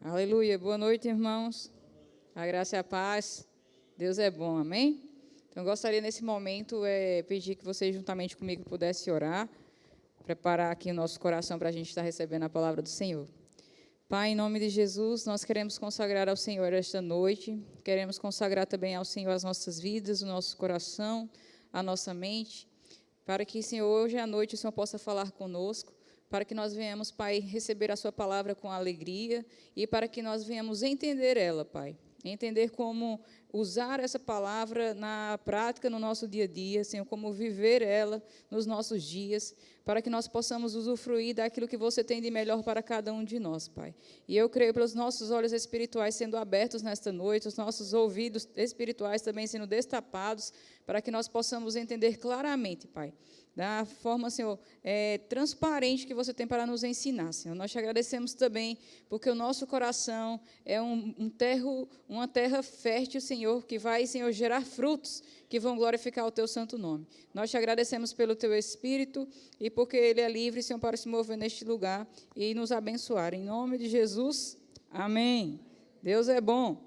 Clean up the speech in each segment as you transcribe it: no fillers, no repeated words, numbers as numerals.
Aleluia. Boa noite, irmãos. A graça e a paz. Deus é bom, amém? Então, eu gostaria, nesse momento, pedir que vocês, juntamente comigo, pudessem orar, preparar aqui o nosso coração para a gente estar recebendo a palavra do Senhor. Pai, em nome de Jesus, nós queremos consagrar ao Senhor esta noite, queremos consagrar também ao Senhor as nossas vidas, o nosso coração, a nossa mente, para que, Senhor, hoje à noite o Senhor possa falar conosco, para que nós venhamos, Pai, receber a sua palavra com alegria e para que nós venhamos entender ela, Pai. Entender como usar essa palavra na prática, no nosso dia a dia, Senhor, como viver ela nos nossos dias, para que nós possamos usufruir daquilo que você tem de melhor para cada um de nós, Pai. E eu creio pelos nossos olhos espirituais sendo abertos nesta noite, os nossos ouvidos espirituais também sendo destapados, para que nós possamos entender claramente, Pai, da forma, Senhor, transparente que você tem para nos ensinar, Senhor. Nós te agradecemos também, porque o nosso coração é uma terra fértil, Senhor, que vai, Senhor, gerar frutos que vão glorificar o teu santo nome. Nós te agradecemos pelo teu Espírito e porque ele é livre, Senhor, para se mover neste lugar e nos abençoar. Em nome de Jesus, amém. Deus é bom,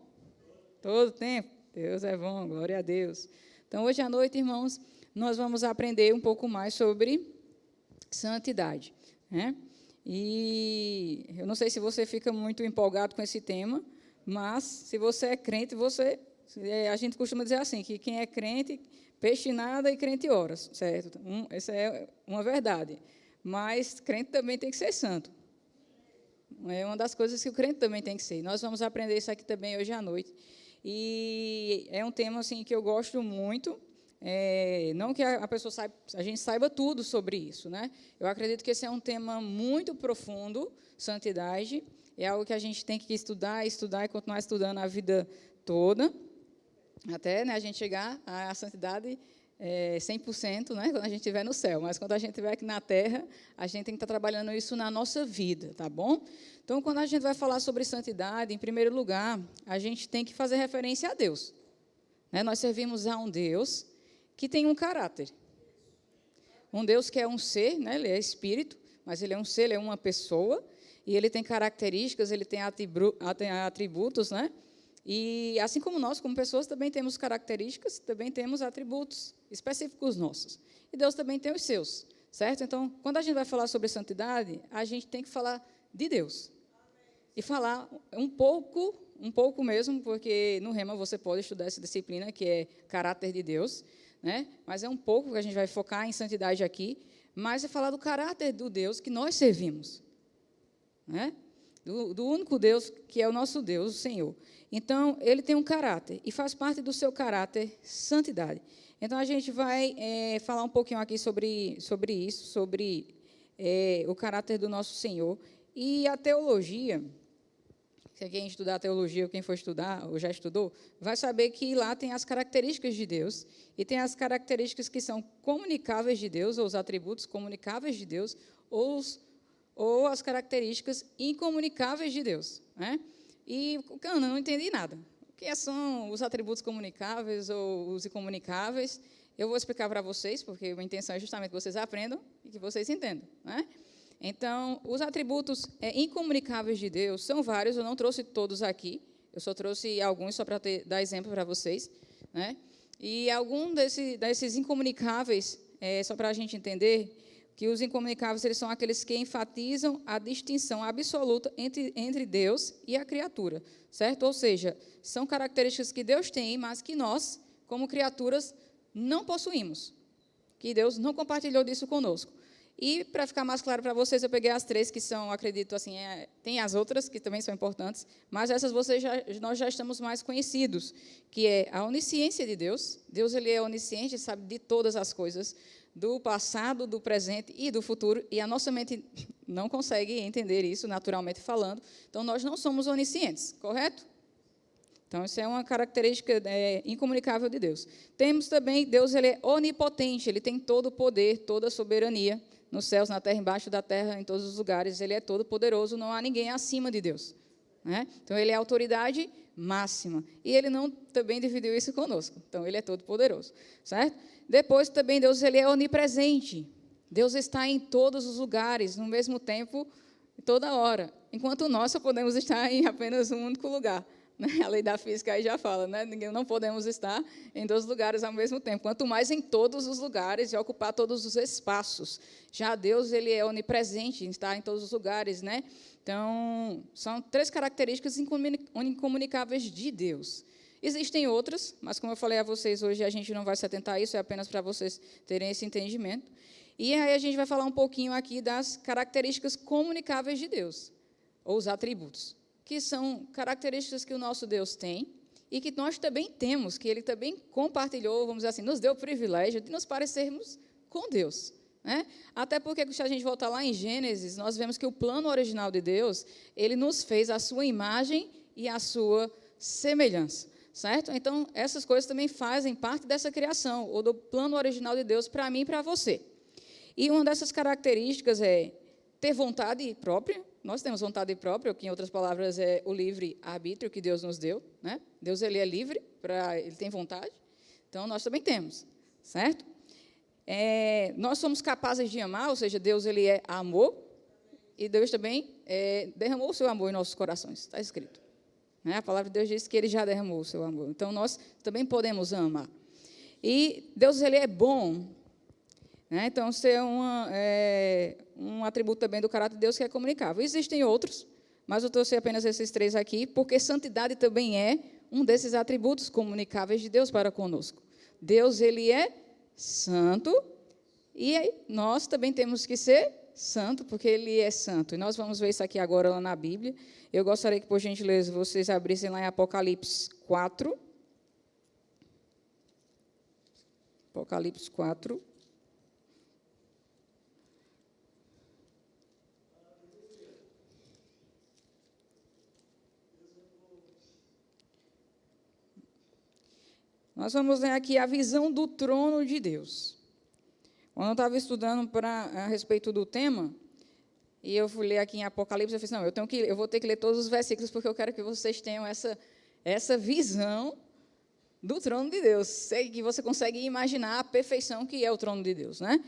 todo tempo. Deus é bom, glória a Deus. Então, hoje à noite, irmãos, nós vamos aprender um pouco mais sobre santidade, né? E eu não sei se você fica muito empolgado com esse tema, mas se você é crente, a gente costuma dizer assim, que quem é crente, peixe nada e crente ora, certo? Essa é uma verdade, mas crente também tem que ser santo. É uma das coisas que o crente também tem que ser. Nós vamos aprender isso aqui também hoje à noite. E é um tema assim, que eu gosto muito. Não que a gente saiba tudo sobre isso, né? Eu acredito que esse é um tema muito profundo, santidade, é algo que a gente tem que estudar e continuar estudando a vida toda, até, né, a gente chegar à santidade 100%, né, quando a gente estiver no céu, mas quando a gente estiver aqui na terra, a gente tem que estar trabalhando isso na nossa vida, tá bom? Então, quando a gente vai falar sobre santidade, em primeiro lugar, a gente tem que fazer referência a Deus, né? Nós servimos a um Deus que tem um caráter. Um Deus que é um ser, né? Ele é espírito, mas ele é um ser, ele é uma pessoa, e ele tem características, ele tem atributos, né? E assim como nós, como pessoas, também temos características, também temos atributos específicos nossos. E Deus também tem os seus, certo? Então, quando a gente vai falar sobre santidade, a gente tem que falar de Deus. E falar um pouco mesmo, porque no Rema você pode estudar essa disciplina, que é caráter de Deus, né? Mas é um pouco que a gente vai focar em santidade aqui, mas é falar do caráter do Deus que nós servimos, né? Do único Deus que é o nosso Deus, o Senhor. Então, ele tem um caráter, e faz parte do seu caráter santidade. Então, a gente vai falar um pouquinho aqui sobre isso, sobre o caráter do nosso Senhor. E a teologia, se quem estudar teologia ou quem for estudar, ou já estudou, vai saber que lá tem as características de Deus, e tem as características que são comunicáveis de Deus, ou os atributos comunicáveis de Deus, ou as características incomunicáveis de Deus, né? E, eu não entendi nada. O que são os atributos comunicáveis ou os incomunicáveis? Eu vou explicar para vocês, porque a intenção é justamente que vocês aprendam e que vocês entendam, né? Então, os atributos incomunicáveis de Deus são vários, eu não trouxe todos aqui, eu só trouxe alguns só para dar exemplo para vocês, né? E algum desses incomunicáveis, só para a gente entender, que os incomunicáveis eles são aqueles que enfatizam a distinção absoluta entre Deus e a criatura, certo? Ou seja, são características que Deus tem, mas que nós, como criaturas, não possuímos, que Deus não compartilhou disso conosco. E, para ficar mais claro para vocês, eu peguei as três que são, acredito, assim, tem as outras que também são importantes, mas essas nós já estamos mais conhecidos, que é a onisciência de Deus. Deus ele é onisciente, sabe de todas as coisas, do passado, do presente e do futuro, e a nossa mente não consegue entender isso, naturalmente falando. Então, nós não somos oniscientes, correto? Então, isso é uma característica incomunicável de Deus. Temos também, Deus ele é onipotente, ele tem todo o poder, toda a soberania, nos céus, na terra, embaixo da terra, em todos os lugares, ele é todo poderoso, não há ninguém acima de Deus, né? Então, ele é a autoridade máxima, e ele não também dividiu isso conosco, então, ele é todo poderoso, certo? Depois, também, Deus ele é onipresente, Deus está em todos os lugares, no mesmo tempo, toda hora, enquanto nós só podemos estar em apenas um único lugar. Né? A lei da física aí já fala, né? Não podemos estar em 2 lugares ao mesmo tempo, quanto mais em todos os lugares e ocupar todos os espaços. Já Deus, ele é onipresente, está em todos os lugares, né? Então, são 3 características incomunicáveis de Deus. Existem outras, mas como eu falei a vocês hoje, a gente não vai se atentar a isso, é apenas para vocês terem esse entendimento. E aí a gente vai falar um pouquinho aqui das características comunicáveis de Deus, ou os atributos, que são características que o nosso Deus tem e que nós também temos, que Ele também compartilhou, vamos dizer assim, nos deu o privilégio de nos parecermos com Deus. Né? Até porque, se a gente voltar lá em Gênesis, nós vemos que o plano original de Deus, Ele nos fez a sua imagem e a sua semelhança. Certo? Então, essas coisas também fazem parte dessa criação, ou do plano original de Deus para mim e para você. E uma dessas características é ter vontade própria. Nós temos vontade própria, que, em outras palavras, é o livre-arbítrio que Deus nos deu. Né? Deus, ele é livre, ele tem vontade. Então, nós também temos. Certo? Nós somos capazes de amar, ou seja, Deus, ele é amor. E Deus também derramou o seu amor em nossos corações. Está escrito. A palavra de Deus diz que Ele já derramou o seu amor. Então, nós também podemos amar. E Deus, ele é bom. Né? Então, isso é um atributo também do caráter de Deus que é comunicável. Existem outros, mas eu trouxe apenas esses 3 aqui, porque santidade também é um desses atributos comunicáveis de Deus para conosco. Deus, ele é santo, e aí nós também temos que ser santo, porque ele é santo. E nós vamos ver isso aqui agora lá na Bíblia. Eu gostaria que, por gentileza, vocês abrissem lá em Apocalipse 4. Apocalipse 4. Nós vamos ver aqui a visão do trono de Deus. Quando eu estava estudando a respeito do tema, e eu fui ler aqui em Apocalipse, eu falei, não, eu vou ter que ler todos os versículos, porque eu quero que vocês tenham essa visão do trono de Deus. Sei que você consegue imaginar a perfeição que é o trono de Deus. Né?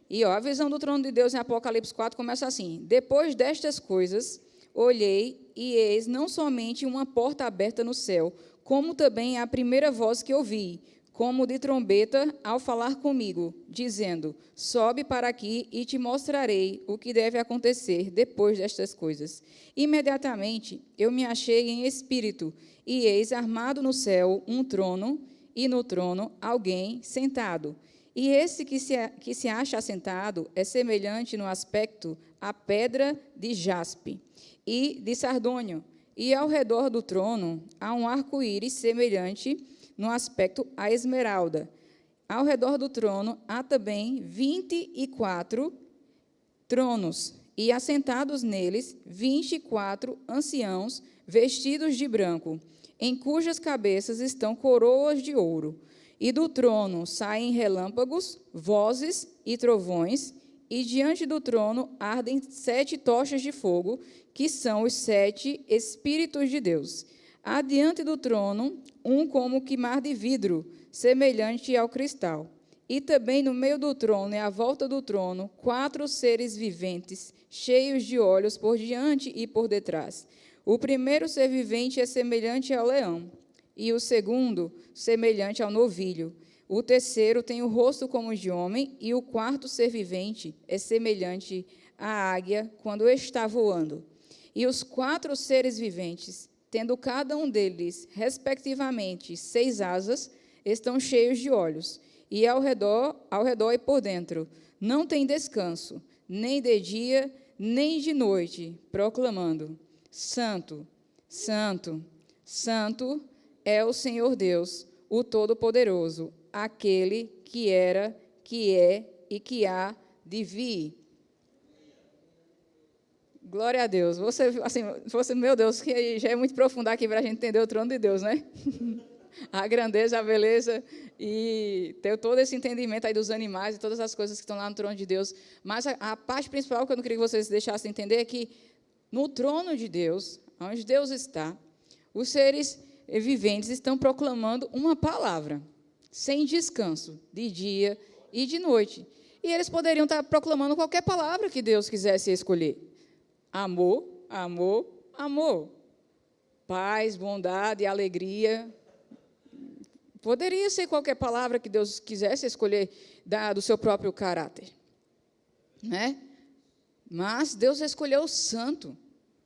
E a visão do trono de Deus em Apocalipse 4 começa assim: depois destas coisas, olhei, e eis não somente uma porta aberta no céu, como também a primeira voz que ouvi, como de trombeta, ao falar comigo, dizendo, sobe para aqui e te mostrarei o que deve acontecer depois destas coisas. Imediatamente eu me achei em espírito, e eis armado no céu um trono, e no trono alguém sentado. E esse que se acha assentado é semelhante no aspecto à pedra de jaspe e de sardônio, e ao redor do trono há um arco-íris semelhante no aspecto à esmeralda. Ao redor do trono há também 24 tronos, e assentados neles 24 anciãos vestidos de branco, em cujas cabeças estão coroas de ouro. E do trono saem relâmpagos, vozes e trovões, e diante do trono ardem 7 tochas de fogo, que são os 7 Espíritos de Deus. Há diante do trono um como que mar de vidro, semelhante ao cristal. E também no meio do trono e à volta do trono, 4 seres viventes, cheios de olhos por diante e por detrás. O primeiro ser vivente é semelhante ao leão, e o segundo, semelhante ao novilho. O terceiro tem o rosto como de homem, e o quarto ser vivente é semelhante à águia quando está voando. E os 4 seres viventes, tendo cada um deles, respectivamente, 6 asas, estão cheios de olhos, e ao redor e por dentro, não tem descanso, nem de dia, nem de noite, proclamando, Santo, Santo, Santo é o Senhor Deus, o Todo-Poderoso, aquele que era, que é e que há de vir. Glória a Deus. Meu Deus, que já é muito profundo aqui para a gente entender o trono de Deus, né? A grandeza, a beleza e ter todo esse entendimento aí dos animais e todas as coisas que estão lá no trono de Deus. Mas a parte principal que eu não queria que vocês deixassem entender é que no trono de Deus, onde Deus está, os seres viventes estão proclamando uma palavra, sem descanso, de dia e de noite. E eles poderiam estar proclamando qualquer palavra que Deus quisesse escolher. Amor, amor, amor. Paz, bondade, alegria. Poderia ser qualquer palavra que Deus quisesse escolher do seu próprio caráter, né? Mas Deus escolheu o santo.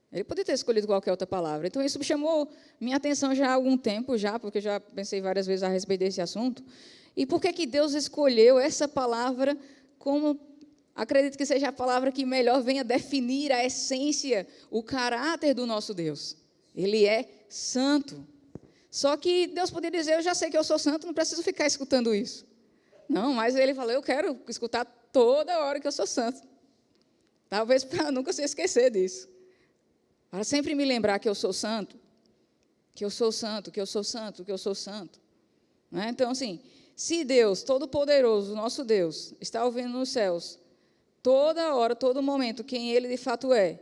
Ele poderia ter escolhido qualquer outra palavra. Então, isso chamou minha atenção já há algum tempo, porque eu já pensei várias vezes a respeito desse assunto. E por que Deus escolheu essa palavra como, acredito que seja a palavra que melhor venha definir a essência, o caráter do nosso Deus. Ele é santo. Só que Deus poderia dizer, eu já sei que eu sou santo, não preciso ficar escutando isso. Não, mas ele falou, eu quero escutar toda hora que eu sou santo. Talvez para nunca se esquecer disso. Para sempre me lembrar que eu sou santo, que eu sou santo, que eu sou santo, que eu sou santo. Né? Então, assim, se Deus, Todo-Poderoso, nosso Deus, está ouvindo nos céus, toda hora, todo momento, quem Ele de fato é,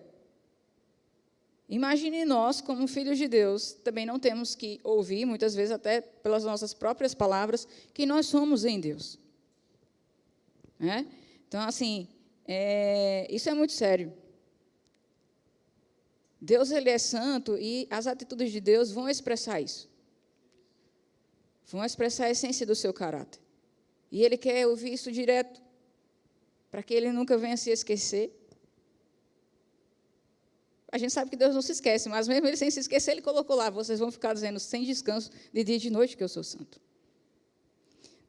imagine nós, como filhos de Deus, também não temos que ouvir, muitas vezes até pelas nossas próprias palavras, que nós somos em Deus. Né? Então, assim, isso é muito sério. Deus, Ele é santo e as atitudes de Deus vão expressar isso. Vão expressar a essência do seu caráter. E Ele quer ouvir isso direto, para que Ele nunca venha se esquecer. A gente sabe que Deus não se esquece, mas mesmo Ele sem se esquecer, Ele colocou lá, vocês vão ficar dizendo sem descanso, de dia e de noite, que eu sou santo.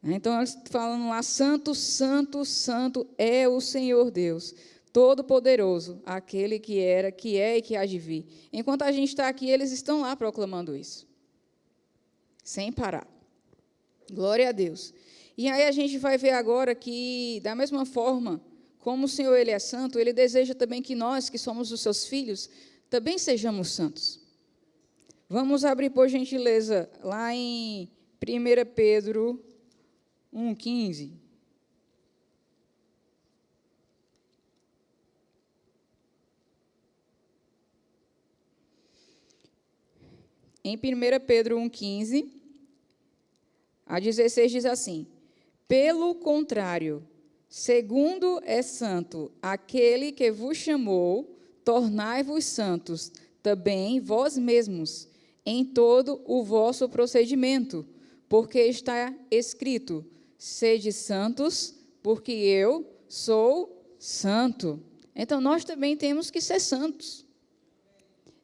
Então, eles falando lá, santo, santo, santo é o Senhor Deus, Todo-Poderoso, aquele que era, que é e que há de vir. Enquanto a gente está aqui, eles estão lá proclamando isso, sem parar. Glória a Deus. E aí a gente vai ver agora que, da mesma forma, como o Senhor Ele é santo, Ele deseja também que nós, que somos os seus filhos, também sejamos santos. Vamos abrir, por gentileza, lá em 1 Pedro 1,15. Em 1 Pedro 1,15, a 16 diz assim, pelo contrário, segundo é santo aquele que vos chamou, tornai-vos santos também vós mesmos, em todo o vosso procedimento, porque está escrito, sede santos, porque eu sou santo. Então, nós também temos que ser santos.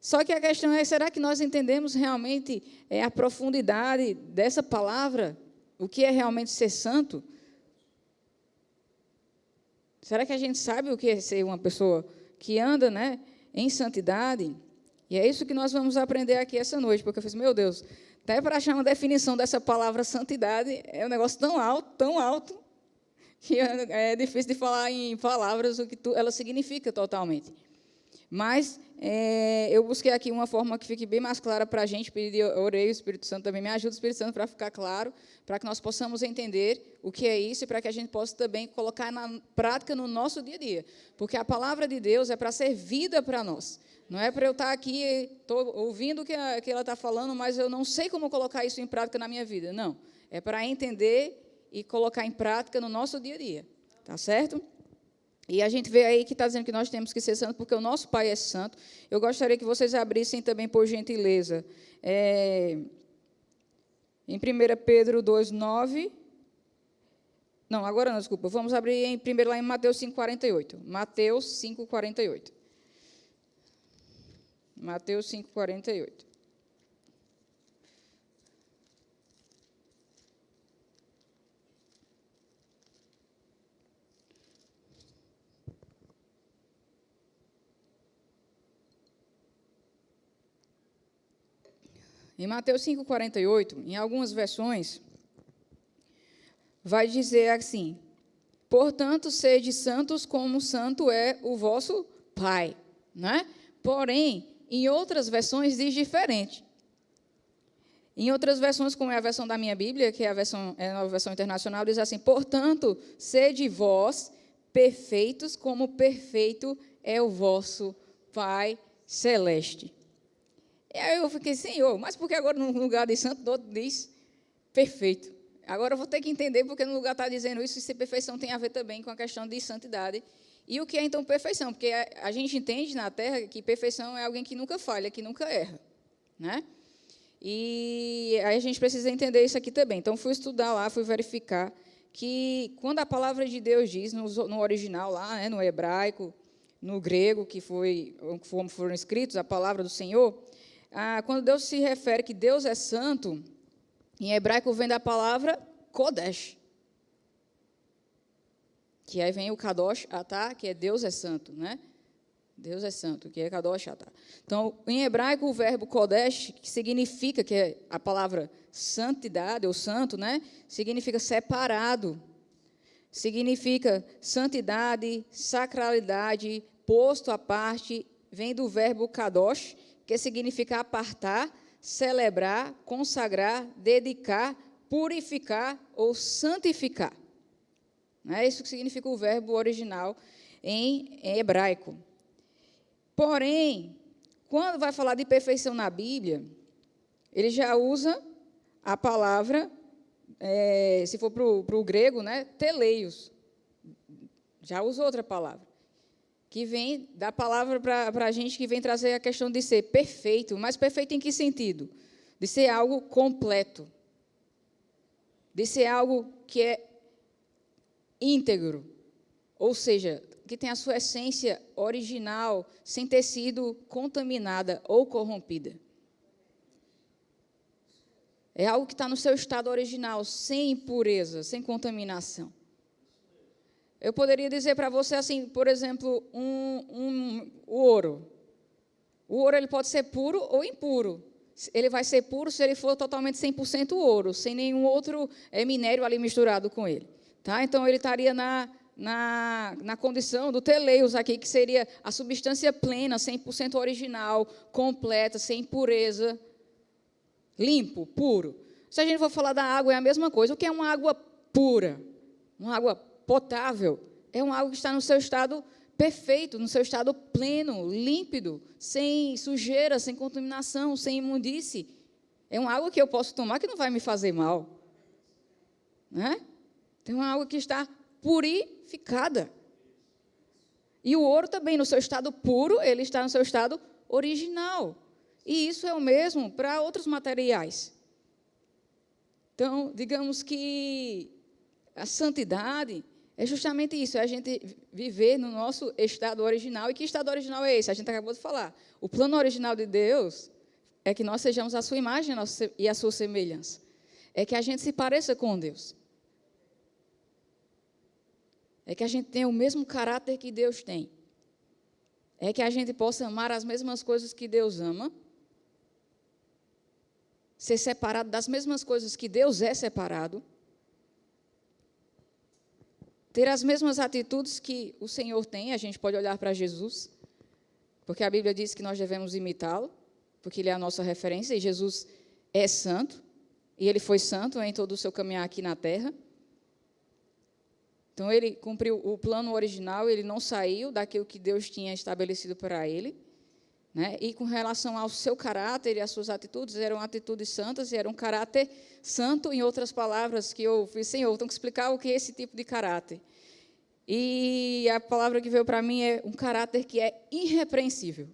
Só que a questão é, será que nós entendemos realmente a profundidade dessa palavra? O que é realmente ser santo? Será que a gente sabe o que é ser uma pessoa que anda, né, em santidade? E é isso que nós vamos aprender aqui essa noite, porque eu falei, meu Deus, até para achar uma definição dessa palavra santidade, é um negócio tão alto, que é difícil de falar em palavras o que ela significa totalmente. Mas eu busquei aqui uma forma que fique bem mais clara para a gente, orei, o Espírito Santo também me ajuda, o Espírito Santo, para ficar claro, para que nós possamos entender o que é isso e para que a gente possa também colocar na prática no nosso dia a dia. Porque a palavra de Deus é para ser vida para nós. Não é para eu estar aqui, estou ouvindo o que ela está falando, mas eu não sei como colocar isso em prática na minha vida. Não, é para entender e colocar em prática no nosso dia a dia. Tá certo? E a gente vê aí que está dizendo que nós temos que ser santos, porque o nosso Pai é santo. Eu gostaria que vocês abrissem também, por gentileza, em 1 Pedro 2,9. Não, agora não, desculpa. Vamos abrir primeiro lá em Mateus 5,48. Mateus 5,48. Mateus 5,48. Em Mateus 5,48, em algumas versões, vai dizer assim, portanto, sede santos como santo é o vosso Pai. Né? Porém, em outras versões diz diferente. Em outras versões, como é a versão da minha Bíblia, que é a nova versão internacional, diz assim, portanto, sede vós perfeitos como perfeito é o vosso Pai Celeste. E aí eu fiquei, Senhor, mas por que agora no lugar de santo, do outro diz perfeito? Agora eu vou ter que entender porque no lugar está dizendo isso, e se perfeição tem a ver também com a questão de santidade E o que é, então, perfeição? Porque a gente entende na Terra que perfeição é alguém que nunca falha, que nunca erra, né? E aí a gente precisa entender isso aqui também. Então, fui estudar lá, fui verificar que quando a palavra de Deus diz, no original lá, né, no hebraico, no grego, que foi como foram escritos, a palavra do Senhor, quando Deus se refere que Deus é santo, em hebraico vem da palavra Kodesh, que aí vem o Kadosh Atah, que é Deus é santo, né? Deus é santo, que é Kadosh Atah. Então, em hebraico, o verbo Kodesh, que significa, que é a palavra santidade, ou santo, né? Significa separado. Significa santidade, sacralidade, posto à parte, vem do verbo Kadosh, que significa apartar, celebrar, consagrar, dedicar, purificar ou santificar. É isso que significa o verbo original em hebraico. Porém, quando vai falar de perfeição na Bíblia, ele já usa a palavra, se for para o grego, né, teleios. Já usa outra palavra, que vem da palavra para a gente, que vem trazer a questão de ser perfeito. Mas perfeito em que sentido? De ser algo completo. De ser algo que é íntegro, ou seja, que tem a sua essência original, sem ter sido contaminada ou corrompida. É algo que está no seu estado original, sem impureza, sem contaminação. Eu poderia dizer para você assim, por exemplo, o ouro. O ouro ele pode ser puro ou impuro. Ele vai ser puro se ele for totalmente 100% ouro, sem nenhum outro minério ali misturado com ele. Tá? Então, ele estaria na condição do teleios aqui, que seria a substância plena, 100% original, completa, sem impureza, limpo, puro. Se a gente for falar da água, é a mesma coisa. O que é uma água pura? Uma água potável? É uma água que está no seu estado perfeito, no seu estado pleno, límpido, sem sujeira, sem contaminação, sem imundície. É uma água que eu posso tomar que não vai me fazer mal. Né? Tem uma água que está purificada. E o ouro também, no seu estado puro, ele está no seu estado original. E isso é o mesmo para outros materiais. Então, digamos que a santidade é justamente isso, é a gente viver no nosso estado original. E que estado original é esse? A gente acabou de falar. O plano original de Deus é que nós sejamos a sua imagem e a sua semelhança. É que a gente se pareça com Deus. É que a gente tenha o mesmo caráter que Deus tem. É que a gente possa amar as mesmas coisas que Deus ama. Ser separado das mesmas coisas que Deus é separado. Ter as mesmas atitudes que o Senhor tem. A gente pode olhar para Jesus, porque a Bíblia diz que nós devemos imitá-lo, porque Ele é a nossa referência, e Jesus é santo, e Ele foi santo em todo o seu caminhar aqui na terra. Então, ele cumpriu o plano original, ele não saiu daquilo que Deus tinha estabelecido para ele. Né? E com relação ao seu caráter e às suas atitudes, eram atitudes santas e era um caráter santo, em outras palavras, que eu fiz, Senhor, tenho que explicar o que é esse tipo de caráter. E a palavra que veio para mim é um caráter que é irrepreensível.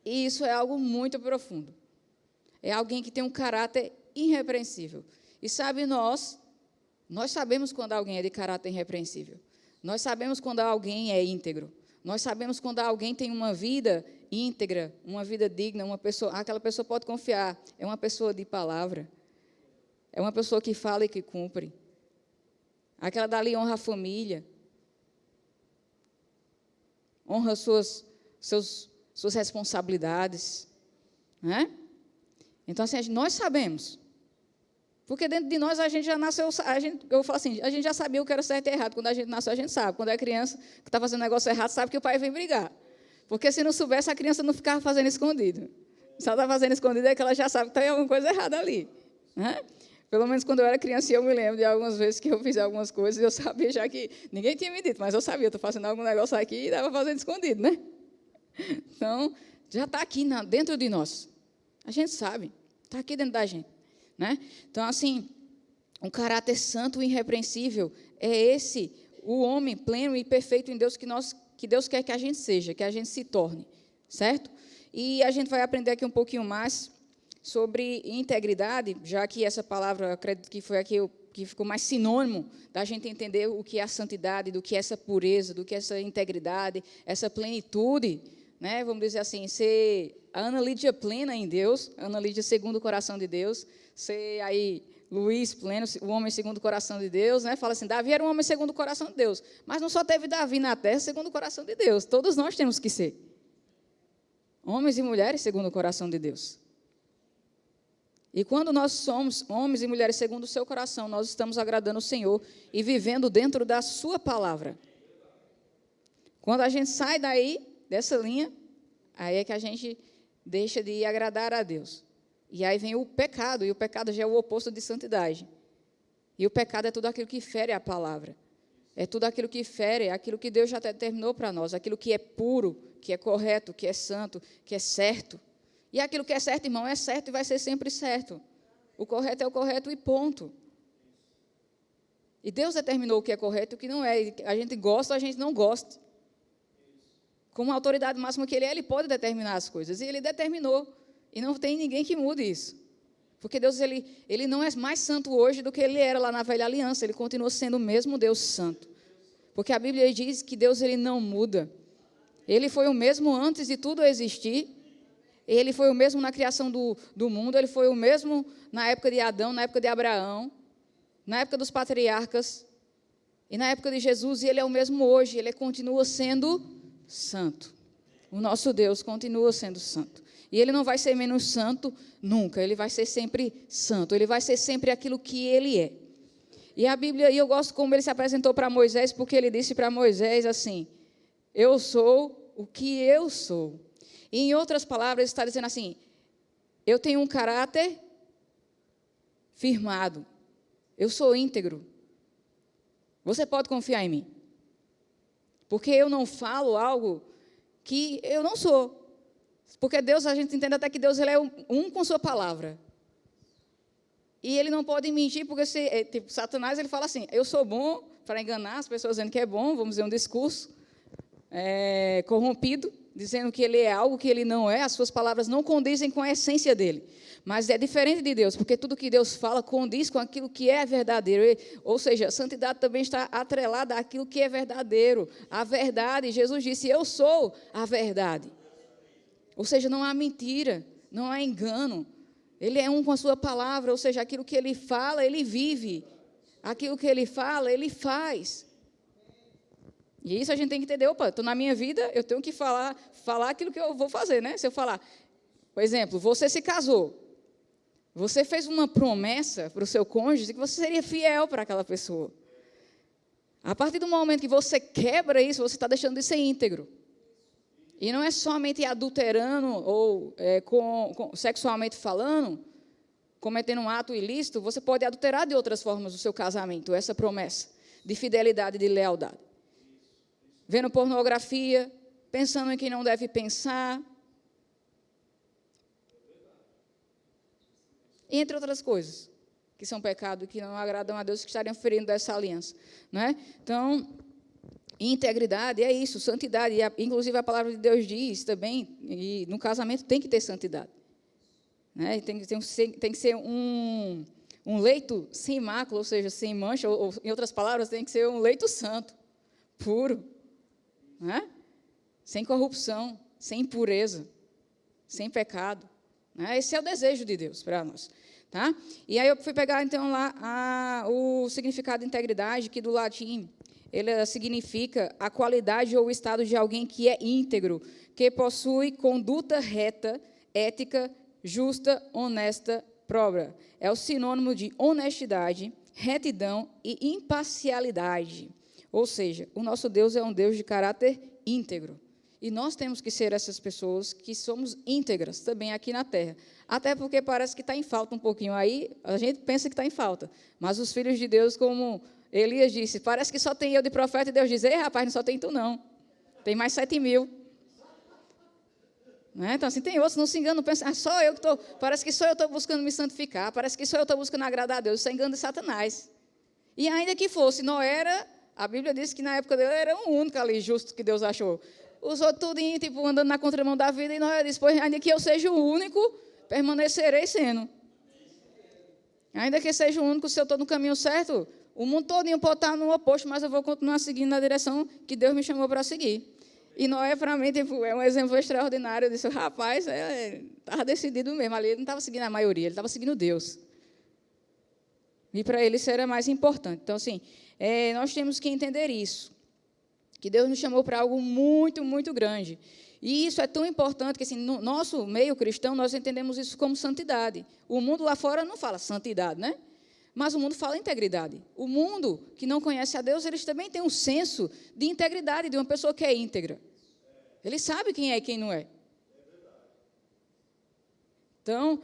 E isso é algo muito profundo. É alguém que tem um caráter irrepreensível. E sabe, nós sabemos quando alguém é de caráter irrepreensível. Nós sabemos quando alguém é íntegro. Nós sabemos quando alguém tem uma vida íntegra, uma vida digna, aquela pessoa pode confiar. É uma pessoa de palavra. É uma pessoa que fala e que cumpre. Aquela dali honra a família. Honra suas responsabilidades. Né? Então, assim, nós sabemos. Porque dentro de nós a gente já nasceu, eu falo assim, a gente já sabia o que era certo e errado. Quando a gente nasceu, a gente sabe. Quando é criança que está fazendo negócio errado, sabe que o pai vem brigar. Porque se não soubesse, a criança não ficava fazendo escondido. Se ela está fazendo escondido, é que ela já sabe que tem alguma coisa errada ali. Né? Pelo menos quando eu era criança, eu me lembro de algumas vezes que eu fiz algumas coisas, eu sabia já que ninguém tinha me dito, mas eu sabia, estou fazendo algum negócio aqui e estava fazendo escondido, né? Então, já está aqui dentro de nós. A gente sabe, está aqui dentro da gente. Né? Então, assim, um caráter santo e irrepreensível é esse o homem pleno e perfeito em Deus que Deus quer que a gente seja, que a gente se torne, certo? E a gente vai aprender aqui um pouquinho mais sobre integridade, já que essa palavra, acredito que foi aqui que ficou mais sinônimo da gente entender o que é a santidade, do que é essa pureza, do que é essa integridade, essa plenitude, né? Vamos dizer assim, ser a Ana Lídia plena em Deus, Ana Lídia segundo o coração de Deus, ser aí Luiz pleno, o homem segundo o coração de Deus, né? Fala assim, Davi era um homem segundo o coração de Deus, mas não só teve Davi na terra segundo o coração de Deus, todos nós temos que ser homens e mulheres segundo o coração de Deus. E quando nós somos homens e mulheres segundo o seu coração, nós estamos agradando o Senhor e vivendo dentro da sua palavra. Quando a gente sai daí, dessa linha, aí é que a gente deixa de agradar a Deus. E aí vem o pecado, e o pecado já é o oposto de santidade. E o pecado é tudo aquilo que fere a palavra. É tudo aquilo que fere, aquilo que Deus já determinou para nós, aquilo que é puro, que é correto, que é santo, que é certo. E aquilo que é certo, irmão, é certo e vai ser sempre certo. O correto é o correto e ponto. E Deus determinou o que é correto e o que não é. A gente gosta ou a gente não gosta. Como a autoridade máxima que ele pode determinar as coisas. E ele determinou. E não tem ninguém que mude isso. Porque Deus ele não é mais santo hoje do que ele era lá na velha aliança. Ele continua sendo o mesmo Deus santo. Porque a Bíblia diz que Deus ele não muda. Ele foi o mesmo antes de tudo existir. Ele foi o mesmo na criação do mundo, ele foi o mesmo na época de Adão, na época de Abraão, na época dos patriarcas, e na época de Jesus, e ele é o mesmo hoje, ele continua sendo santo. O nosso Deus continua sendo santo. E ele não vai ser menos santo nunca, ele vai ser sempre santo, ele vai ser sempre aquilo que ele é. E a Bíblia, e eu gosto como ele se apresentou para Moisés, porque ele disse para Moisés assim, eu sou o que eu sou. E, em outras palavras, ele está dizendo assim, eu tenho um caráter firmado, eu sou íntegro, você pode confiar em mim, porque eu não falo algo que eu não sou, porque Deus, a gente entende até que Deus ele é um com sua palavra, e ele não pode mentir, porque tipo, Satanás ele fala assim, eu sou bom para enganar as pessoas dizendo que é bom, vamos dizer um discurso corrompido, dizendo que ele é algo que ele não é, as suas palavras não condizem com a essência dele. Mas é diferente de Deus, porque tudo que Deus fala condiz com aquilo que é verdadeiro. Ou seja, a santidade também está atrelada àquilo que é verdadeiro. A verdade, Jesus disse, eu sou a verdade. Ou seja, não há mentira, não há engano. Ele é um com a sua palavra, ou seja, aquilo que ele fala, ele vive. Aquilo que ele fala, ele faz. E isso a gente tem que entender, opa, estou na minha vida, eu tenho que falar aquilo que eu vou fazer, né? Se eu falar, por exemplo, você se casou, você fez uma promessa para o seu cônjuge que você seria fiel para aquela pessoa. A partir do momento que você quebra isso, você está deixando de ser íntegro. E não é somente adulterando ou sexualmente falando, cometendo um ato ilícito, você pode adulterar de outras formas o seu casamento, essa promessa de fidelidade e de lealdade. Vendo pornografia, pensando em quem não deve pensar, entre outras coisas, que são pecado, que não agradam a Deus, que estariam ferindo dessa aliança. Não é? Então, integridade é isso, santidade, e inclusive a palavra de Deus diz também, e no casamento tem que ter santidade. Né? Tem que ser um leito sem mácula, ou seja, sem mancha, ou em outras palavras, tem que ser um leito santo, puro. Né? Sem corrupção, sem impureza, sem pecado. Né? Esse é o desejo de Deus para nós. Tá? E aí eu fui pegar, então, lá o significado de integridade, que do latim, ele significa a qualidade ou o estado de alguém que é íntegro, que possui conduta reta, ética, justa, honesta, própria. É o sinônimo de honestidade, retidão e imparcialidade. Ou seja, o nosso Deus é um Deus de caráter íntegro. E nós temos que ser essas pessoas que somos íntegras também aqui na terra. Até porque parece que está em falta um pouquinho. Aí a gente pensa que está em falta. Mas os filhos de Deus, como Elias disse, parece que só tem eu de profeta, e Deus diz, ei, rapaz, não só tem tu não. Tem mais 7.000. Né? Então, assim, tem outros, não se engana, não pensa, só eu que estou, parece que só eu estou buscando me santificar, parece que só eu estou buscando agradar a Deus. Isso é engano de Satanás. E ainda que fosse, Noé era A Bíblia diz que na época dele era o único ali justo que Deus achou. Os outros tudo tipo, andando na contramão da vida, e Noé disse, pois ainda que eu seja o único, permanecerei sendo. Ainda que seja o único, se eu estou no caminho certo, o mundo todinho pode estar no oposto, mas eu vou continuar seguindo na direção que Deus me chamou para seguir. E Noé, para mim, tipo, é um exemplo extraordinário. Eu disse, rapaz, estava decidido mesmo. Ali ele não estava seguindo a maioria, ele estava seguindo Deus. E para ele isso era mais importante. Então, assim, nós temos que entender isso. Que Deus nos chamou para algo muito, muito grande. E isso é tão importante que, assim, no nosso meio cristão, nós entendemos isso como santidade. O mundo lá fora não fala santidade, né? Mas o mundo fala integridade. O mundo que não conhece a Deus, eles também têm um senso de integridade, de uma pessoa que é íntegra. Ele sabe quem é e quem não é. Então,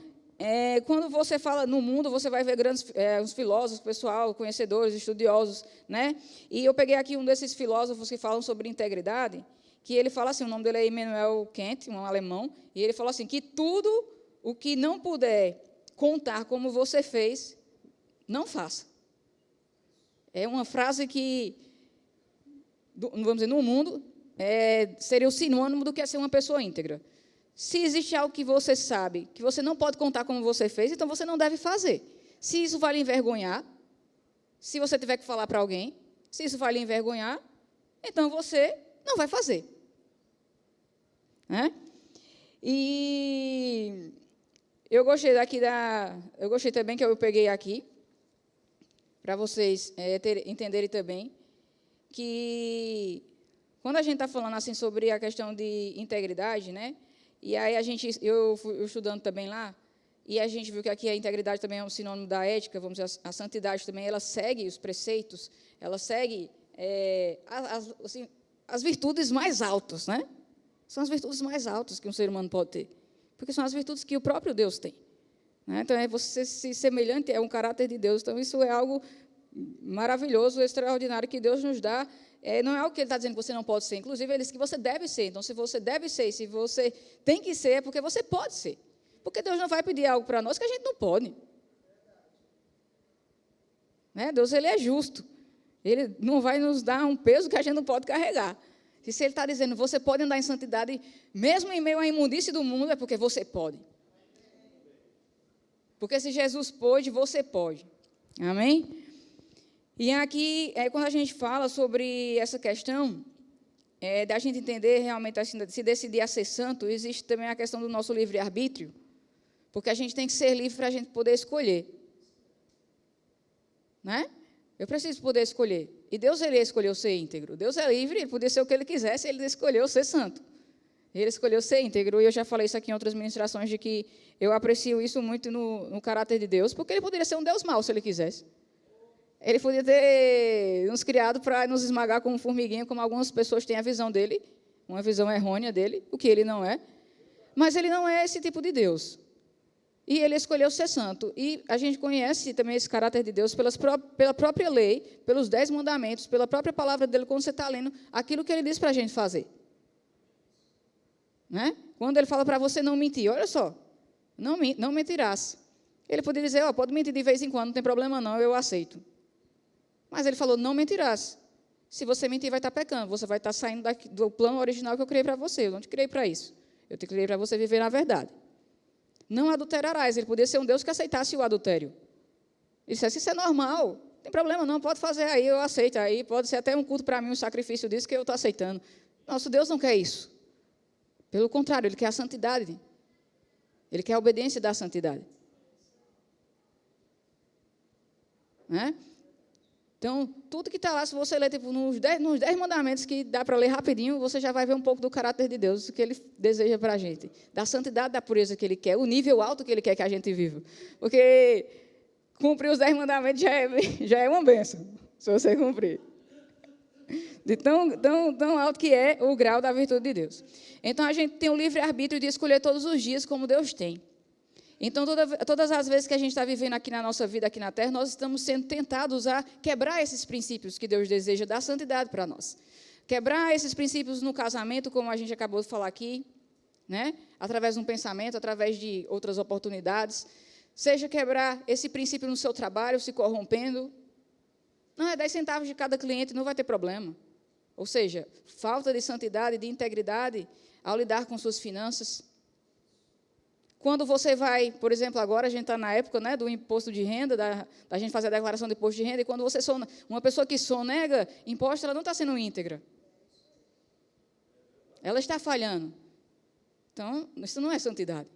quando você fala no mundo, você vai ver grandes os filósofos, pessoal, conhecedores, estudiosos, né? E eu peguei aqui um desses filósofos que falam sobre integridade, que ele fala assim, o nome dele é Immanuel Kant, um alemão, e ele falou assim, que tudo o que não puder contar como você fez, não faça. É uma frase que, vamos dizer, no mundo, seria o sinônimo do que é ser uma pessoa íntegra. Se existe algo que você sabe, que você não pode contar como você fez, então você não deve fazer. Se isso vai lhe envergonhar, se você tiver que falar para alguém, se isso vai lhe envergonhar, então você não vai fazer. Né? E eu gostei eu gostei também que eu peguei aqui, para vocês entenderem também, que quando a gente está falando assim sobre a questão de integridade, né? E aí eu fui estudando também lá, e a gente viu que aqui a integridade também é um sinônimo da ética, vamos dizer, a santidade também, ela segue os preceitos, ela segue assim, as virtudes mais altas, né? São as virtudes mais altas que um ser humano pode ter, porque são as virtudes que o próprio Deus tem. Né? Então, você se semelhante é um caráter de Deus, então isso é algo maravilhoso, extraordinário que Deus nos dá. Não é algo que Ele está dizendo que você não pode ser, inclusive Ele diz que você deve ser. Então, se você deve ser, se você tem que ser, é porque você pode ser. Porque Deus não vai pedir algo para nós que a gente não pode. Né? Deus, Ele é justo. Ele não vai nos dar um peso que a gente não pode carregar. E se Ele está dizendo, você pode andar em santidade, mesmo em meio à imundície do mundo, é porque você pode. Porque se Jesus pôde, você pode. Amém? E aqui, quando a gente fala sobre essa questão, da gente entender realmente, assim, se decidir a ser santo, existe também a questão do nosso livre-arbítrio, porque a gente tem que ser livre para a gente poder escolher. Né? Eu preciso poder escolher. E Deus, Ele escolheu ser íntegro. Deus é livre, Ele podia ser o que Ele quisesse, Ele escolheu ser santo. Ele escolheu ser íntegro, e eu já falei isso aqui em outras ministrações, de que eu aprecio isso muito no caráter de Deus, porque Ele poderia ser um Deus mau, se Ele quisesse. Ele podia ter nos criado para nos esmagar como formiguinha, como algumas pessoas têm a visão dele, uma visão errônea dele, o que ele não é. Mas ele não é esse tipo de Deus. E ele escolheu ser santo. E a gente conhece também esse caráter de Deus pela própria lei, pelos 10 mandamentos, pela própria palavra dele, quando você está lendo aquilo que ele diz para a gente fazer. Né? Quando ele fala para você não mentir, olha só, não mentirás. Ele poderia dizer, pode mentir de vez em quando, não tem problema não, eu aceito. Mas ele falou, não mentirás. Se você mentir, vai estar pecando. Você vai estar saindo do plano original que eu criei para você. Eu não te criei para isso. Eu te criei para você viver na verdade. Não adulterarás. Ele podia ser um Deus que aceitasse o adultério. Ele disse, isso é normal. Não tem problema não, pode fazer aí, eu aceito. Aí pode ser até um culto para mim, um sacrifício disso que eu estou aceitando. Nosso Deus não quer isso. Pelo contrário, Ele quer a santidade. Ele quer a obediência da santidade. Né? Então, tudo que está lá, se você ler tipo, nos 10 mandamentos, que dá para ler rapidinho, você já vai ver um pouco do caráter de Deus, o que Ele deseja para a gente. Da santidade, da pureza que Ele quer, o nível alto que Ele quer que a gente viva. Porque cumprir os 10 mandamentos já é uma bênção, se você cumprir. De tão alto que é o grau da virtude de Deus. Então, a gente tem o livre-arbítrio de escolher todos os dias como Deus tem. Então, todas as vezes que a gente está vivendo aqui na nossa vida, aqui na Terra, nós estamos sendo tentados a quebrar esses princípios que Deus deseja dar santidade para nós. Quebrar esses princípios no casamento, como a gente acabou de falar aqui, né? Através de um pensamento, através de outras oportunidades. Seja quebrar esse princípio no seu trabalho, se corrompendo. Não, é 10 centavos de cada cliente, não vai ter problema. Ou seja, falta de santidade, de integridade ao lidar com suas finanças. Quando você vai, por exemplo, agora a gente está na época, né, do imposto de renda, da gente fazer a declaração de imposto de renda, e quando você uma pessoa que sonega imposto, ela não está sendo íntegra. Ela está falhando. Então, isso não é santidade.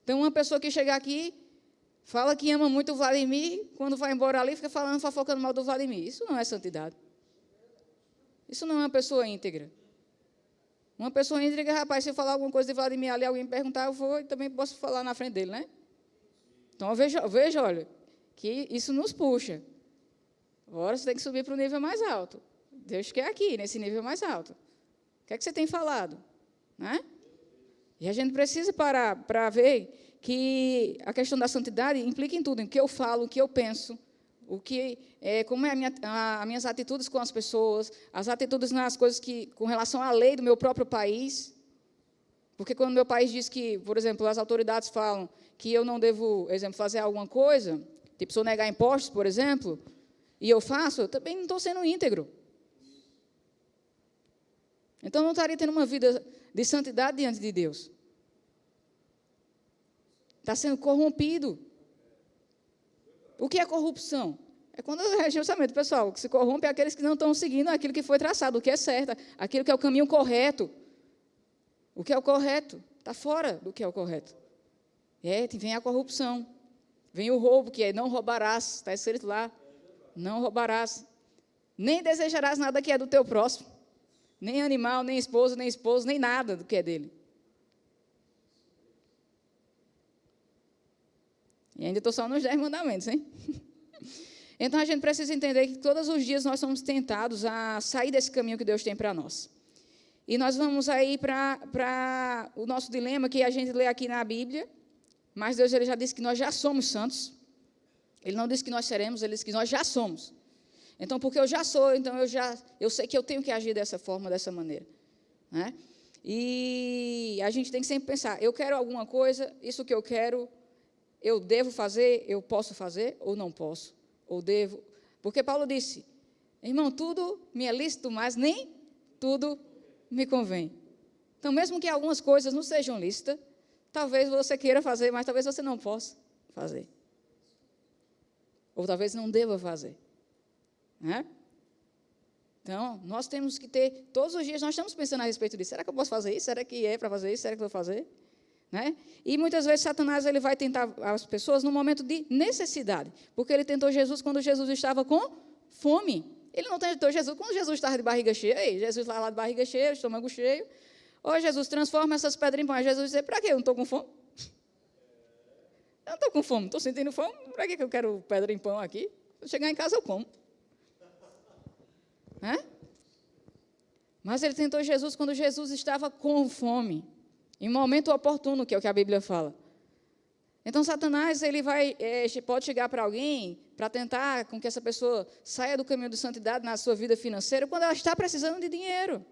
Então, uma pessoa que chega aqui, fala que ama muito o Vladimir, quando vai embora ali, fica falando, fofocando mal do Vladimir. Isso não é santidade. Isso não é uma pessoa íntegra. Uma pessoa íntegra, rapaz, se eu falar alguma coisa de Vladimir ali, alguém me perguntar, eu vou e também posso falar na frente dele, né? Então, veja, olha, que isso nos puxa. Agora você tem que subir para o nível mais alto. Deus quer aqui, nesse nível mais alto. O que é que você tem falado? Né? E a gente precisa parar para ver que a questão da santidade implica em tudo, em que eu falo, o que eu penso, como é as minhas atitudes com as pessoas, as atitudes nas coisas com relação à lei do meu próprio país. Porque quando meu país diz que, por exemplo, as autoridades falam que eu não devo, por exemplo, fazer alguma coisa, tipo sonegar impostos, por exemplo, e eu faço, eu também não estou sendo íntegro. Então, eu não estaria tendo uma vida de santidade diante de Deus. Está sendo corrompido. O que é corrupção? É quando justamente, pessoal, o que se corrompe é aqueles que não estão seguindo aquilo que foi traçado, o que é certo, aquilo que é o caminho correto. O que é o correto está fora do que é o correto. Vem a corrupção, vem o roubo, que é não roubarás, está escrito lá, não roubarás, nem desejarás nada que é do teu próximo, nem animal, nem esposo, nem nada do que é dele. E ainda estou só nos 10 mandamentos, hein? Então, a gente precisa entender que todos os dias nós somos tentados a sair desse caminho que Deus tem para nós. E nós vamos aí para o nosso dilema, que a gente lê aqui na Bíblia, mas Deus ele já disse que nós já somos santos. Ele não disse que nós seremos, ele disse que nós já somos. Então, porque eu já sou, então eu sei que eu tenho que agir dessa forma, dessa maneira. Né? E a gente tem que sempre pensar, eu quero alguma coisa, isso que eu quero, eu devo fazer, eu posso fazer ou não posso, ou devo. Porque Paulo disse, irmão, tudo me é lícito, mas nem tudo me convém. Então, mesmo que algumas coisas não sejam lícitas, talvez você queira fazer, mas talvez você não possa fazer. Ou talvez não deva fazer. Né? Então, nós temos que ter, todos os dias nós estamos pensando a respeito disso. Será que eu posso fazer isso? Será que é para fazer isso? Será que eu vou fazer? Né? E muitas vezes Satanás ele vai tentar as pessoas no momento de necessidade, porque ele tentou Jesus quando Jesus estava com fome. Ele não tentou Jesus quando Jesus estava de barriga cheia. Ei, Jesus estava lá de barriga cheia, estômago cheio. Ô, Jesus, transforma essas pedras em pão. Aí Jesus disse, para quê? Eu não estou com fome. Eu não estou com fome, estou sentindo fome. Para que eu quero pedra em pão aqui? Se eu chegar em casa, eu como. Né? Mas ele tentou Jesus quando Jesus estava com fome. Em momento oportuno, que é o que a Bíblia fala. Então, Satanás ele pode chegar para alguém para tentar com que essa pessoa saia do caminho de santidade na sua vida financeira quando ela está precisando de dinheiro.